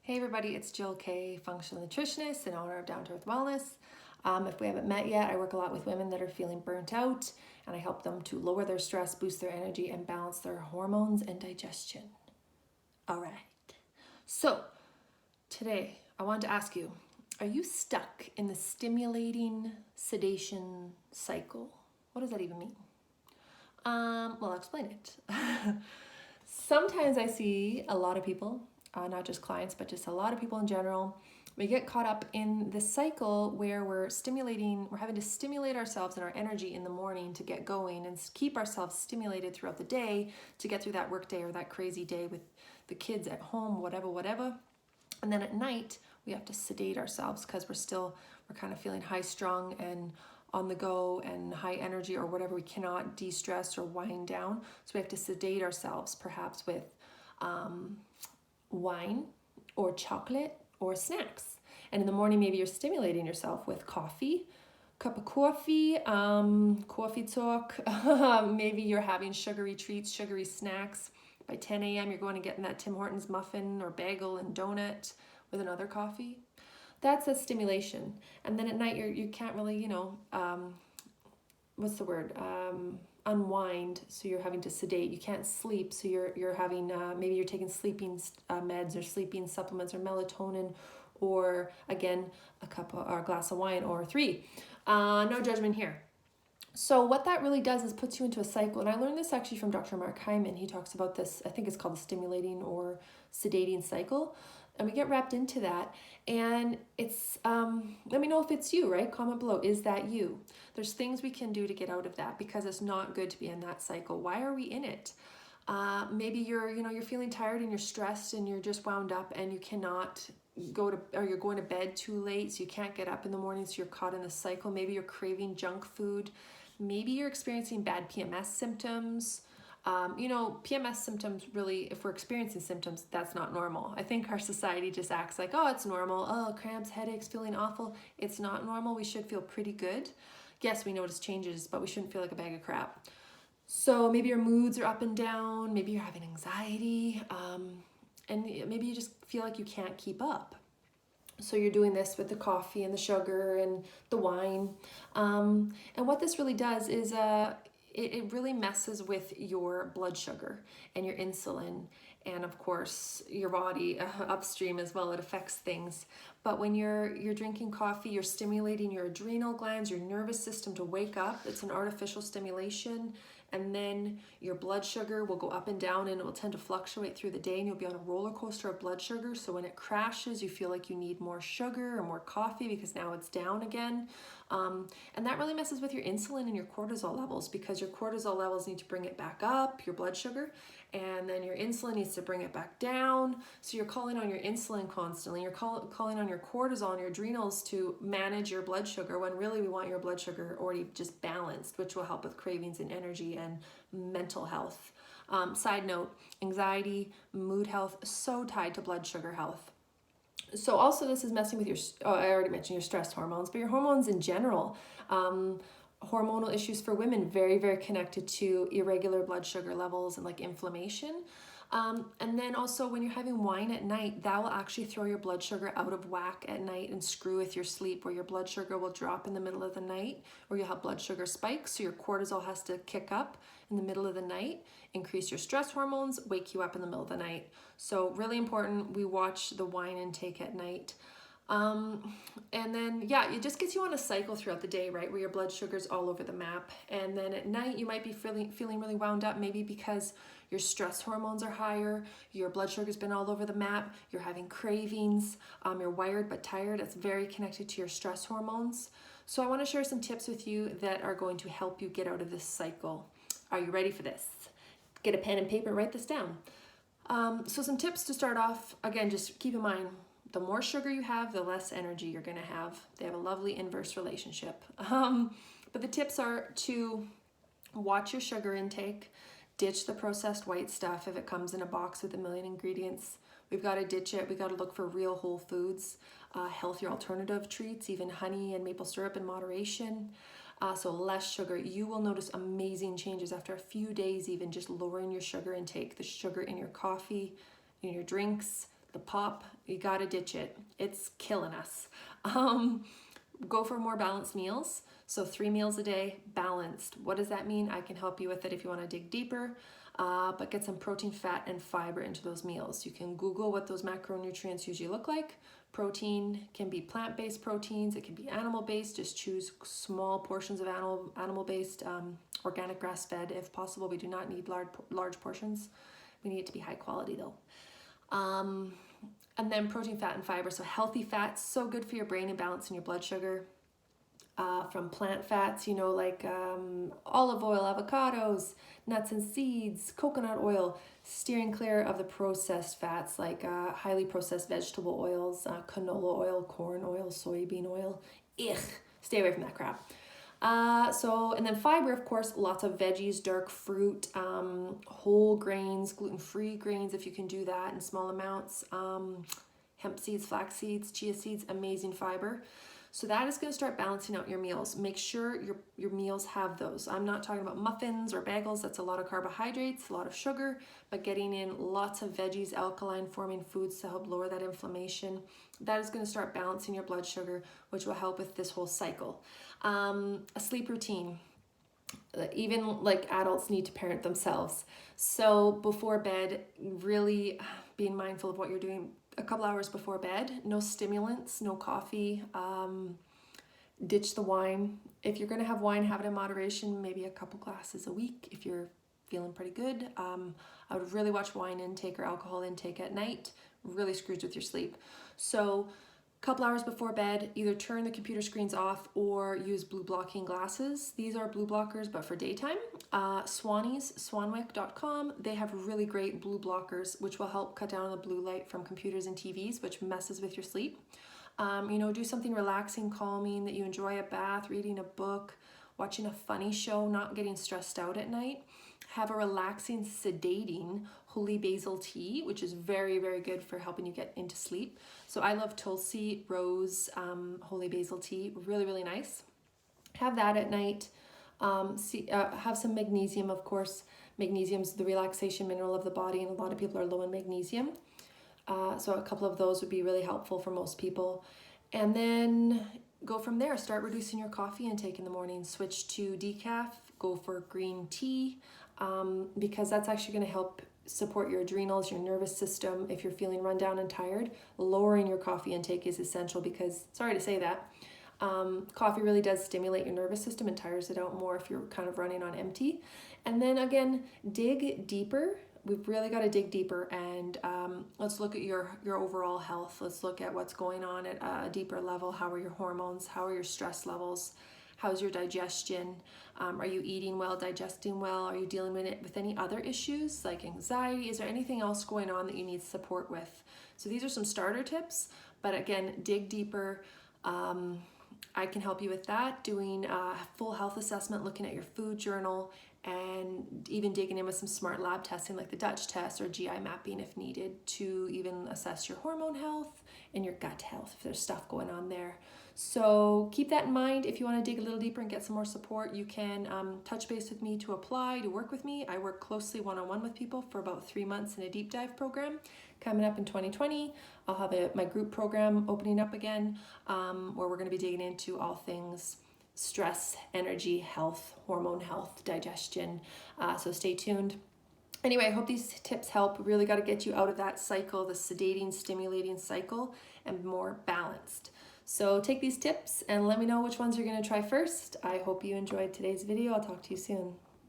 Hey everybody, it's Jill K, functional nutritionist and owner of Down to Earth Wellness. If we haven't met yet, I work a lot with women that are feeling burnt out and I help them to lower their stress, boost their energy, and balance their hormones and digestion. All right. So today I wanted to ask you, are you stuck in the stimulating sedation cycle? What does that even mean? Well, I'll explain it. Sometimes I see a lot of people, not just clients, but just a lot of people in general, we get caught up in this cycle where we're having to stimulate ourselves and our energy in the morning to get going and keep ourselves stimulated throughout the day to get through that work day or that crazy day with the kids at home, whatever. And then at night, we have to sedate ourselves because we're kind of feeling high strung and on the go and high energy or whatever. We cannot de-stress or wind down. So we have to sedate ourselves, perhaps with wine or chocolate or snacks. And in the morning, maybe you're stimulating yourself with coffee, cup of coffee, coffee talk. Maybe you're having sugary treats, sugary snacks. By 10 a.m., you're going to get in that Tim Hortons muffin or bagel and donut with another coffee. That's a stimulation. And then at night, you can't really, what's the word? Unwind. So you're having to sedate. You can't sleep. So you're having maybe you're taking sleeping meds or sleeping supplements or melatonin, or again a glass of wine or three. No judgment here. So what that really does is puts you into a cycle. And I learned this actually from Dr. Mark Hyman. He talks about this, I think it's called the stimulating or sedating cycle. And we get wrapped into that. And it's, let me know if it's you, right? Comment below, is that you? There's things we can do to get out of that because it's not good to be in that cycle. Why are we in it? Maybe you're feeling tired and you're stressed and you're just wound up and you cannot you're going to bed too late, so you can't get up in the morning, so you're caught in the cycle. Maybe you're craving junk food. Maybe you're experiencing bad PMS symptoms. PMS symptoms really, if we're experiencing symptoms, that's not normal. I think our society just acts like, oh, it's normal. Oh, cramps, headaches, feeling awful. It's not normal. We should feel pretty good. Yes, we notice changes, but we shouldn't feel like a bag of crap. So maybe your moods are up and down. Maybe you're having anxiety. And maybe you just feel like you can't keep up. So you're doing this with the coffee and the sugar and the wine. And what this really does is it really messes with your blood sugar and your insulin and of course your body upstream as well. It affects things. But when you're drinking coffee, you're stimulating your adrenal glands, your nervous system to wake up. It's an artificial stimulation. And then your blood sugar will go up and down and it will tend to fluctuate through the day and you'll be on a roller coaster of blood sugar. So when it crashes, you feel like you need more sugar or more coffee because now it's down again. And that really messes with your insulin and your cortisol levels because your cortisol levels need to bring it back up, your blood sugar, and then your insulin needs to bring it back down. So you're calling on your insulin constantly. You're calling on your cortisol and your adrenals to manage your blood sugar when really we want your blood sugar already just balanced, which will help with cravings and energy and mental health. Side note, anxiety, mood health, so tied to blood sugar health. So also this is messing with I already mentioned your stress hormones, but your hormones in general. Hormonal issues for women, very, very connected to irregular blood sugar levels and like inflammation. And then also when you're having wine at night, that will actually throw your blood sugar out of whack at night and screw with your sleep, where your blood sugar will drop in the middle of the night, or you'll have blood sugar spikes. So your cortisol has to kick up in the middle of the night, increase your stress hormones, wake you up in the middle of the night. So really important, we watch the wine intake at night. And then, yeah, it just gets you on a cycle throughout the day, right? Where your blood sugar's all over the map. And then at night, you might be feeling really wound up, maybe because your stress hormones are higher, your blood sugar's been all over the map, you're having cravings, you're wired but tired. It's very connected to your stress hormones. So I want to share some tips with you that are going to help you get out of this cycle. Are you ready for this? Get a pen and paper, write this down. So some tips to start off. Again, just keep in mind, the more sugar you have, the less energy you're going to have. They have a lovely inverse relationship. But the tips are to watch your sugar intake, ditch the processed white stuff. If it comes in a box with a million ingredients, we've got to ditch it. We've got to look for real whole foods, healthier alternative treats, even honey and maple syrup in moderation. So less sugar. You will notice amazing changes after a few days, even just lowering your sugar intake, the sugar in your coffee, in your drinks, the pop, you gotta ditch it. It's killing us. Go for more balanced meals. So 3 meals a day, balanced. What does that mean? I can help you with it if you want to dig deeper, but get some protein, fat, and fiber into those meals. You can Google what those macronutrients usually look like. Protein can be plant-based proteins. It can be animal-based. Just choose small portions of animal-based, organic grass-fed if possible. We do not need large portions. We need it to be high quality though. And then protein, fat, and fiber. So healthy fats, so good for your brain and balancing your blood sugar. From plant fats, you know, like olive oil, avocados, nuts and seeds, coconut oil, steering clear of the processed fats like highly processed vegetable oils, canola oil, corn oil, soybean oil. Stay away from that crap. And then fiber, of course, lots of veggies, dark fruit, whole grains, gluten-free grains if you can do that in small amounts, hemp seeds, flax seeds, chia seeds, amazing fiber. So that is going to start balancing out your meals. Make sure your meals have those. I'm not talking about muffins or bagels. That's a lot of carbohydrates, a lot of sugar, but getting in lots of veggies, alkaline forming foods to help lower that inflammation. That is going to start balancing your blood sugar, which will help with this whole cycle. A sleep routine. Even like adults need to parent themselves. So before bed, really being mindful of what you're doing a couple hours before bed. No stimulants, no coffee. Ditch the wine. If you're going to have wine, have it in moderation, maybe a couple glasses a week if you're feeling pretty good. I would really watch wine intake or alcohol intake at night. Really screws with your sleep. So couple hours before bed, either turn the computer screens off or use blue blocking glasses. These are blue blockers, but for daytime. Swanwick.com, they have really great blue blockers, which will help cut down on the blue light from computers and TVs, which messes with your sleep. Do something relaxing, calming that you enjoy, a bath, reading a book, watching a funny show, not getting stressed out at night. Have a relaxing, sedating holy basil tea, which is very, very good for helping you get into sleep. So I love Tulsi Rose holy basil tea, really, really nice. Have that at night. Have some magnesium, of course. Magnesium is the relaxation mineral of the body, and a lot of people are low in magnesium. So a couple of those would be really helpful for most people. And then go from there. Start reducing your coffee intake in the morning. Switch to decaf. Go for green tea, because that's actually going to help support your adrenals, your nervous system. If you're feeling run down and tired, lowering your coffee intake is essential because, sorry to say that, coffee really does stimulate your nervous system and tires it out more if you're kind of running on empty. And then again, dig deeper. We've really got to dig deeper, and let's look at your overall health. Let's look at what's going on at a deeper level. How are your hormones? How are your stress levels? How's your digestion? Are you eating well, digesting well? Are you dealing with any other issues like anxiety? Is there anything else going on that you need support with? So these are some starter tips, but again, dig deeper. I can help you with that, doing a full health assessment, looking at your food journal, and even digging in with some smart lab testing like the Dutch test or GI mapping if needed to even assess your hormone health and your gut health if there's stuff going on there. So keep that in mind. If you want to dig a little deeper and get some more support, you can touch base with me to apply to work with me. I work closely one-on-one with people for about 3 months in a deep dive program. Coming up in 2020, I'll have my group program opening up again, where we're going to be digging into all things stress, energy, health, hormone health, digestion. So stay tuned. Anyway, I hope these tips help. Really got to get you out of that cycle, the sedating, stimulating cycle, and more balanced. So take these tips and let me know which ones you're going to try first. I hope you enjoyed today's video. I'll talk to you soon.